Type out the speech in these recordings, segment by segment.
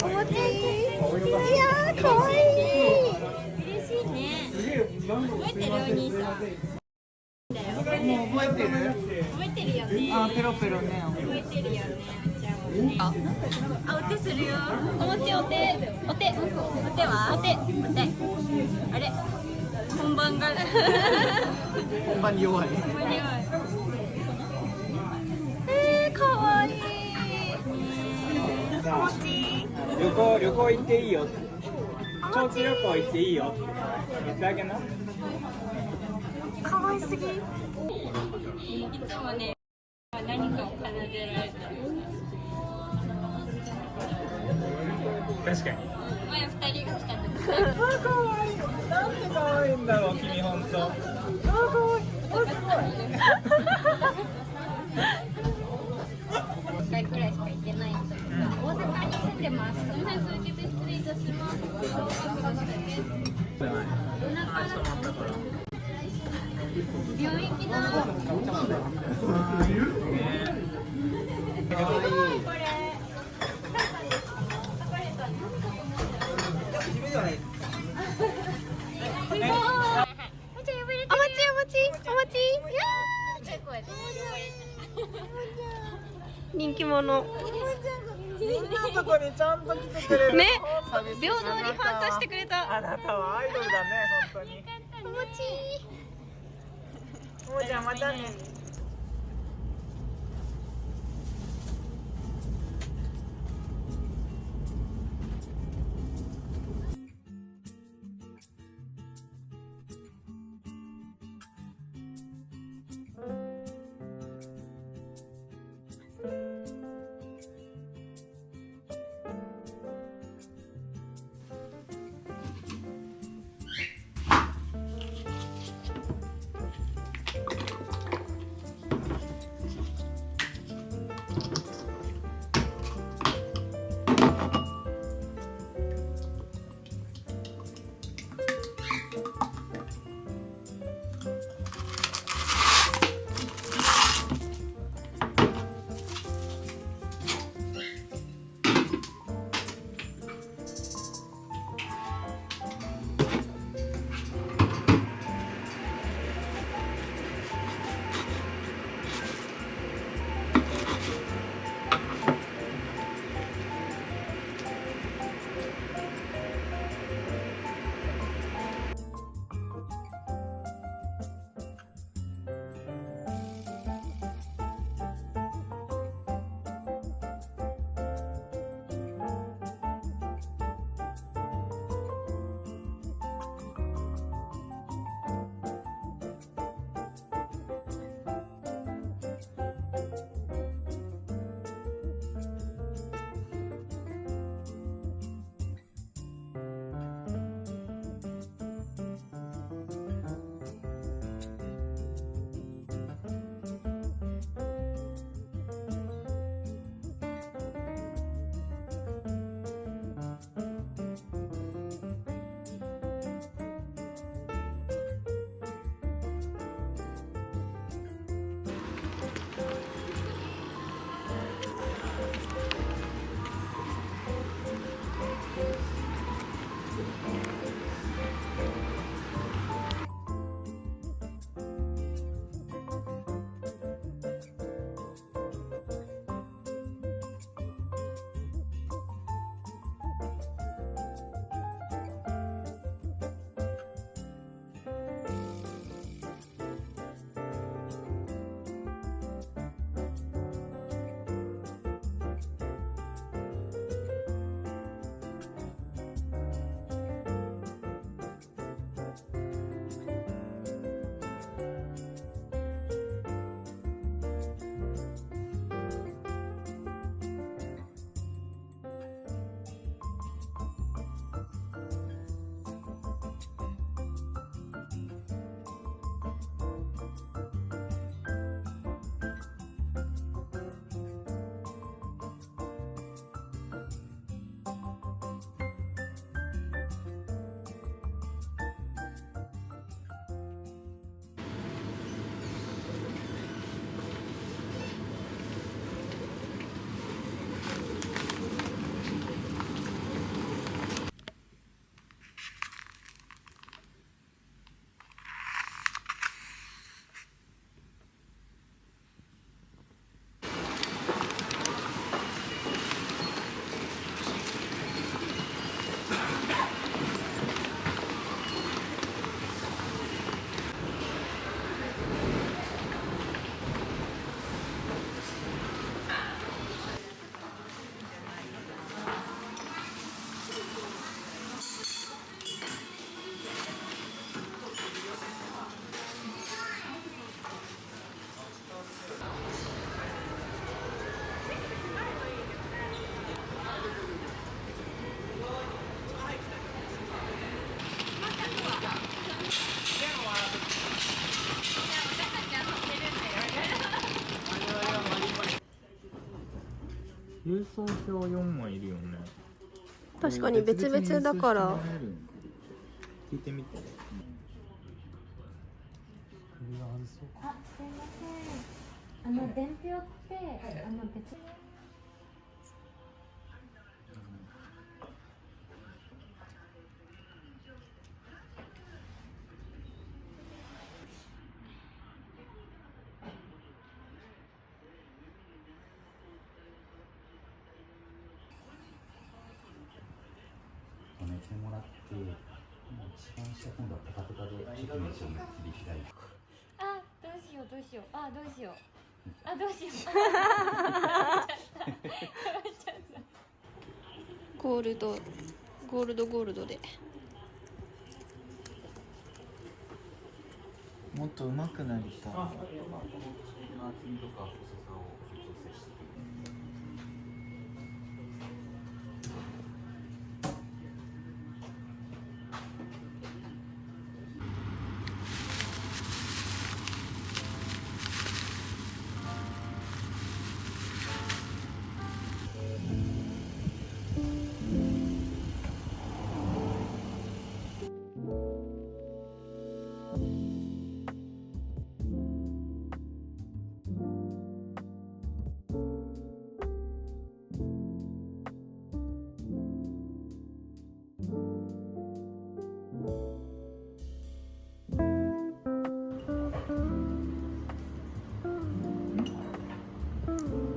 お餅。いやー、かわいい。嬉しいね。覚えてるお兄さん。だよ。もう覚えてる？覚えてるよね。あ、ペロペロね。覚えてるよね。じゃあお手するよ。お餅お手。お手は？お手。あれ。本番が。本番に弱い。かわいい。旅行行っていいよ。長期旅行行っていいよ。言ってあげな。かわいすぎ。いつもね、何かを奏でられてる。確かに。前2人が来た時。かわいい。なんてかわいいんだろう、君本当。1回くらいしか行ってないんですけど、大阪に住んでます。その辺続けて失礼いたします。病院行きな。これ。人気者。そこにちゃんと来てくれる。ね、平等に反射してくれた。あなたはアイドルだね、本当に。お餅。もうじゃあまたね。軽装表4枚いるよね。確かに別々だから聞いてみて。あ、すいません。伝票って別に。止めてもらって、一番下今度はペタペタでちょっと道を思いっきり開いて。あ、どうしようどうしよう。あ、どうしよう。あ、どうしよう。ゴールドでもっと上手くなりたい。厚みとか細さを調整していく。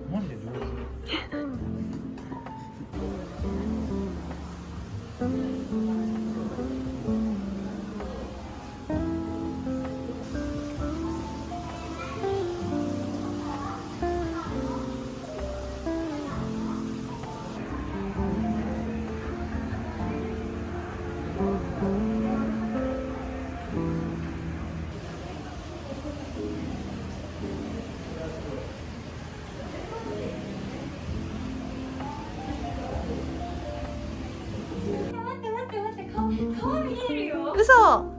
マジで上手。待って、顔見えるよ。嘘。こ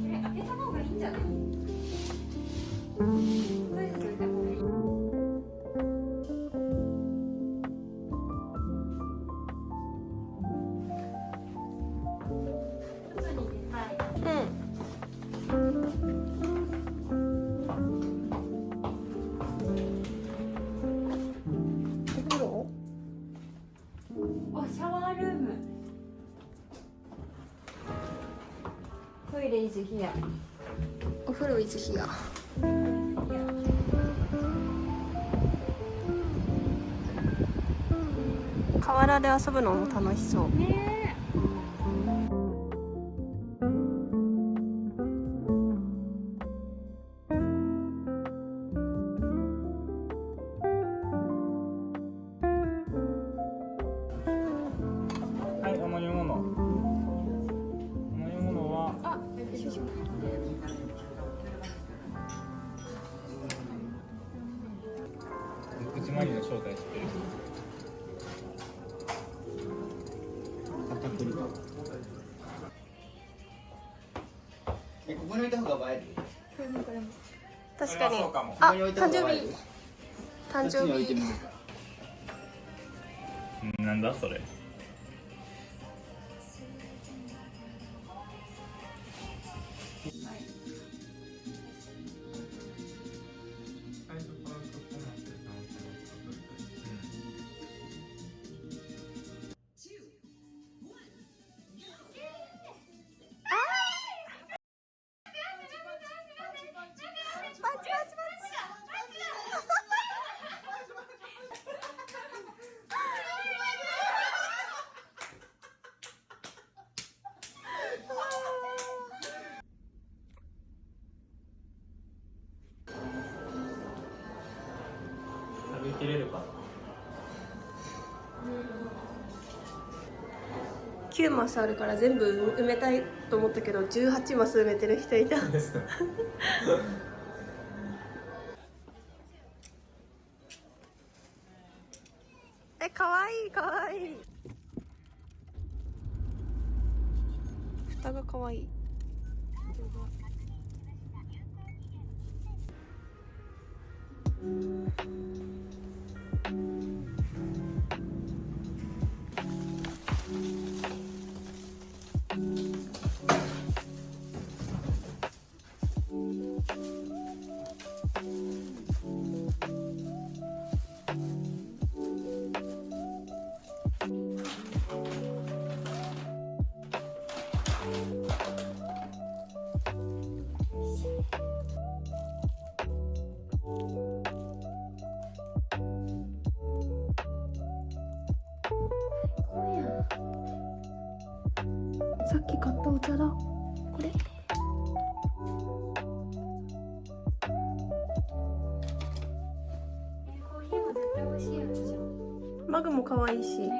れ開けた方がいいんじゃない？とりあえず置いた方がいい。外に出たい。お風呂？お、シャワールーム。トイレ is here。お風呂いつ日や。河原で遊ぶのも楽しそう。ねえ。はい、お飲み物。お飲み物は。あ、よし。口まりの正体知ってる？片栗粉。ここに置いた方が映える。確かに。そうかも。あ、ここに置いた誕生方が映える。日。誕こっちに置いて生日。みるか。なんだそれ。食べきれるかな。9マスあるから全部埋めたいと思ったけど18マス埋めてる人いた。え、かわいいかわいい。蓋がかわいい。さっき買ったお茶だ。これ。コーヒーも絶対美味しいやつじゃん。マグも可愛いし。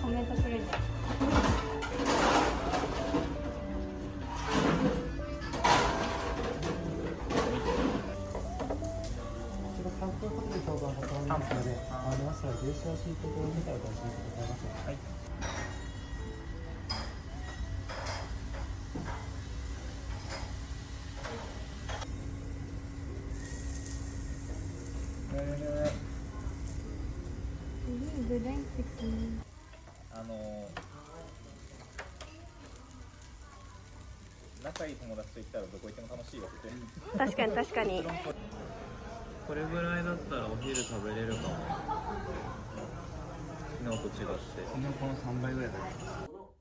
コメントするじゃん。3分ほどで登板が可能ですので、まずは重症シートを見たらお楽しみくださいませ。はい。部大好き。仲いい友達と行ったらどこ行っても楽しいよって確かに確かに。これぐらいだったらお昼食べれるかも。昨日と違って昨日この3倍ぐらいだね。この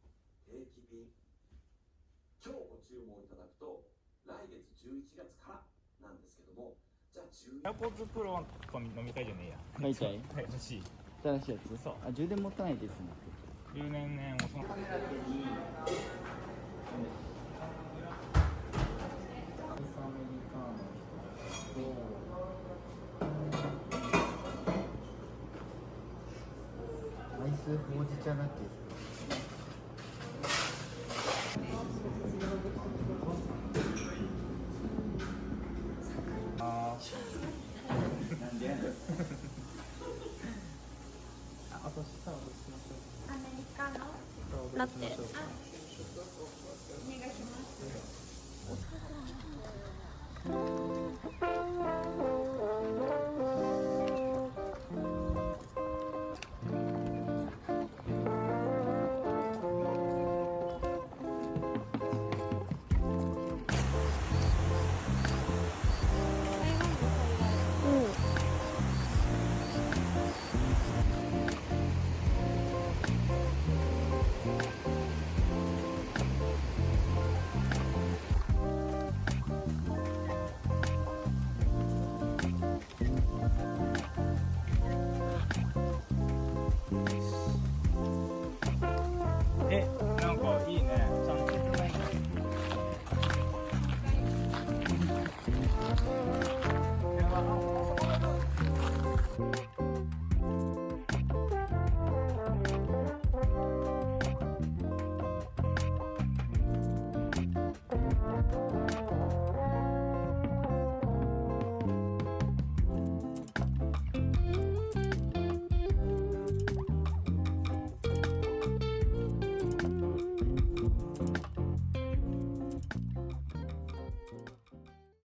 定期便、今日ご注文いただくと来月11月からなんですけども、じゃあエアポッズプロは飲みたいじゃねえや。買いたいはい、欲しい。新しいやつ。そう。あ、充電持たないですね。10年ね、もうそのアイスほうじ茶ラテ。なんでやねん。アメリカのラテ。お願いします。なんかいいね。ちゃんと